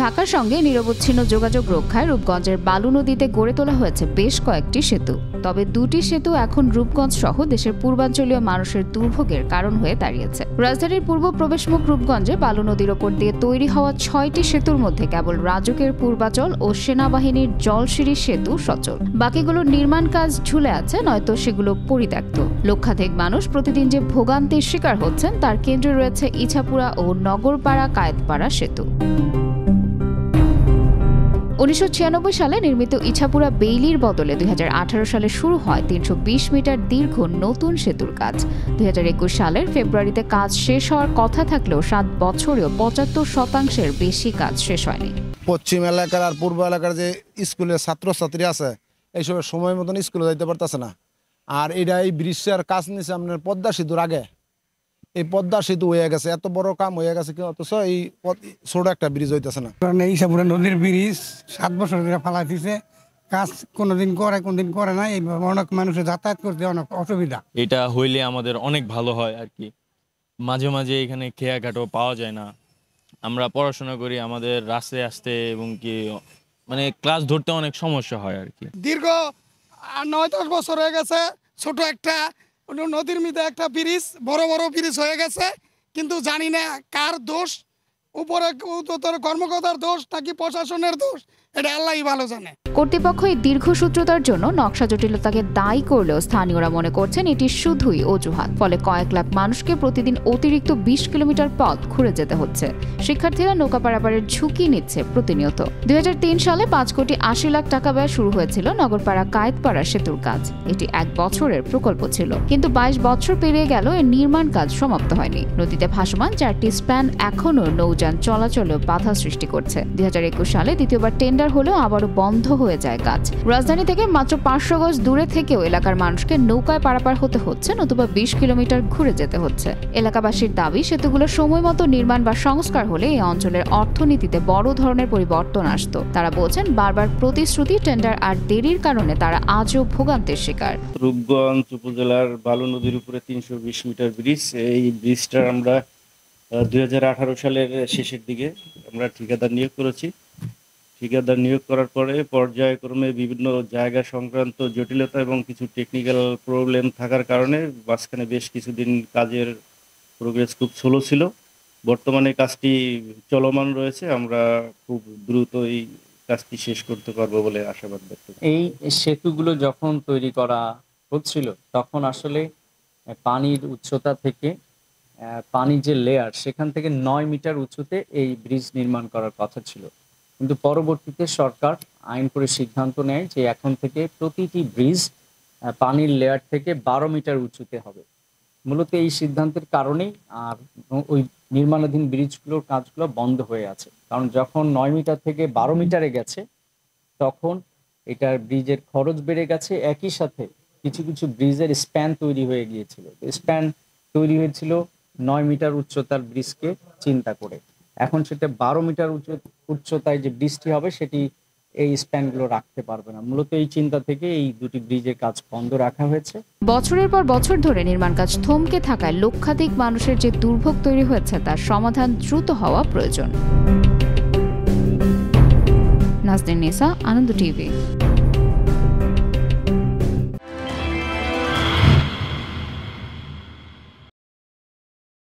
ঢাকার সঙ্গে নিরবচ্ছিন্ন যোগাযোগ রক্ষায় রূপগঞ্জের বালু নদীতে গড়ে তোলা হয়েছে বেশ কয়েকটি সেতু। তবে দুটি সেতু এখন রূপগঞ্জ সহ দেশের পূর্বাঞ্চলীয় মানুষের দুর্ভোগের কারণ হয়ে দাঁড়িয়েছে। রাজধানীর পূর্ব প্রবেশমুখ রূপগঞ্জে বালু নদীর ওপর দিয়ে তৈরি হওয়া ৬টি সেতুর মধ্যে কেবল রাজুকের পূর্বাচল ও সেনাবাহিনীর জলসিঁড়ি সেতু সচল। বাকিগুলোর নির্মাণ কাজ ঝুলে আছে, নয়তো সেগুলো পরিত্যক্ত। লক্ষাধিক মানুষ প্রতিদিন যে ভোগান্তির শিকার হচ্ছেন তার কেন্দ্রে রয়েছে ইছাপুরা ও নগরপাড়া কায়েতপাড়া সেতু। ১৯৯৬ সালে নির্মিত ইছাপুরা বেইলির বদলে ২০১৮ সালে শুরু হয় ৩২০ মিটার দীর্ঘ নতুন সেতুর কাজ। ২০২১ সালের ফেব্রুয়ারিতে কাজ শেষ হওয়ার কথা থাকলেও ৭ বছরেও ৭৫% বেশি কাজ শেষ হয়নি। পশ্চিম এলাকার আর পূর্ব এলাকার যে স্কুলের ছাত্রছাত্রী আছে এইসবের সময় মতন স্কুলে যাইতে পারতেছে না। আর এই ব্রিজের কাজ নিয়েছে আপনার পদ্মা সেতুর আগে। এই পদ্মা সেতু হয়ে গেছে, এত বড় কাম হয়ে গেছে, অথচ এই ছোট একটা ব্রিজ হইতেছে না। ইছাপুরা নদীর ব্রিজ ৭ বছর ধরে ফালাই দিছে, কাজ কোনোদিন করে কোনদিন করে না। এইভাবে অনেক মানুষের যাতায়াত করতে অনেক অসুবিধা। এটা হইলে আমাদের অনেক ভালো হয় আর কি। মাঝে মাঝে এখানে খেয়াঘাটও পাওয়া যায় না। আমরা পড়াশোনা করি, আমাদের রাস্তায় আসতে এবং কি মানে ক্লাস ধরতে অনেক সমস্যা হয় আর কি। দীর্ঘ ৯-১০ বছর হয়ে গেছে ছোট একটা নদীর মধ্যে একটা ব্রিজ, বড় বড় ব্রিজ হয়ে গেছে, কিন্তু জানি না কার দোষ, উপরে কর্মকর্তার দোষ নাকি প্রশাসনের দোষ, এটা আল্লাহই ভালো জানে। কর্তৃপক্ষ এই দীর্ঘসূত্রতার জন্য নকশা জটিলতাকে দায়ী করলেও স্থানীয়রা মনে করছেন এটি শুধুই অজুহাত। ফলে কয়েক লাখ মানুষকে প্রতিদিন অতিরিক্ত ২০ কিলোমিটার পথ ঘুরে যেতে হচ্ছে। শিক্ষার্থীরা নৌকা পারাপারের ঝুঁকি নিচ্ছে প্রতিনিয়ত। ২০০৩ সালে ৫ কোটি ৮০ লাখ টাকা ব্যয় শুরু হয়েছিল নগরপাড়া কায়েতপাড়া সেতুর কাজ। এটি ১ বছরের প্রকল্প ছিল, কিন্তু ২২ বছর পেরিয়ে গেল এর নির্মাণ কাজ সমাপ্ত হয়নি। নদীতে ভাসমান ৪টি স্প্যান এখনও নৌযান চলাচলেও বাধা সৃষ্টি করছে। ২০২১ সালে দ্বিতীয়বার টেন্ডার হলেও আবারও বন্ধ হয়ে যায় কাজ। রাজধানী থেকে মাত্র ৫০০ গজ দূরে থেকেও এলাকার মানুষকে নৌকায় পারাপার হতে হচ্ছে, নতুবা ২০ কিলোমিটার ঘুরে যেতে হচ্ছে। এলাকাবাসীর দাবি, সেতুগুলো সময় মতো নির্মাণ বা সংস্কার হলে এই অঞ্চলের অর্থনীতিতে বড় ধরনের পরিবর্তন আসতো। তারা বলছেন বারবার প্রতিশ্রুতি, টেন্ডার আর দেরির কারণে তারা আজও ভোগান্তির শিকার। রূপগঞ্জ উপজেলার বালু নদীর উপরে ৩২০ মিটার ব্রিজ, এই ব্রিজটা আমরা ২০১৮ সালের শেষের দিকে আমরা ঠিকাদার নিয়োগ করেছি। ঠিকাদার নিয়োগ করার পরে পর্যায়ক্রমে বিভিন্ন জায়গা সংক্রান্ত জটিলতা এবং কিছু টেকনিক্যাল প্রবলেম থাকার কারণে মাঝখানে বেশ কিছুদিন কাজের প্রোগ্রেস খুব স্লো ছিল। বর্তমানে কাজটি চলমান রয়েছে, আমরা খুব দ্রুত এই কাজটি শেষ করতে পারবো বলে আশাবাদ ব্যক্ত করি। এই সেতুগুলো যখন তৈরি করা হচ্ছিল তখন আসলে পানির উচ্চতা থেকে পানির যে লেয়ার সেখান থেকে ৯ মিটার উঁচুতে এই ব্রিজ নির্মাণ করার কথা ছিল, কিন্তু পরবর্তীতে সরকার আইন করে সিদ্ধান্ত নেয় যে এখন থেকে প্রতিটি ব্রিজ পানির লেয়ার থেকে ১২ মিটার উঁচুতে হবে। মূলত এই সিদ্ধান্তের কারণেই আর ওই নির্মাণাধীন ব্রিজগুলোর কাজগুলো বন্ধ হয়ে আছে, কারণ যখন ৯ মিটার থেকে ১২ মিটারে গেছে তখন এটার ব্রিজের খরচ বেড়ে গেছে। একই সাথে কিছু কিছু ব্রিজের স্প্যান তৈরি হয়ে গিয়েছিল। স্প্যান তৈরি হয়েছিল ৯ মিটার উচ্চতার ব্রিজকে চিন্তা করে। এখন সেটা ১২ মিটার উচ্চতায় যে ব্রিজটি হবে সেটি এই স্প্যানগুলো রাখতে পারবে না। মূলত এই চিন্তা থেকে এই দুটি ব্রিজের কাজ বন্ধ রাখা হয়েছে। বছরের পর বছর ধরে নির্মাণ কাজ থমকে থাকায় লক্ষাধিক মানুষের যে দুর্ভোগ তৈরি হয়েছে তার সমাধান দ্রুত হওয়া প্রয়োজন। নাজনীন নিসা, আনন্দ টিভি।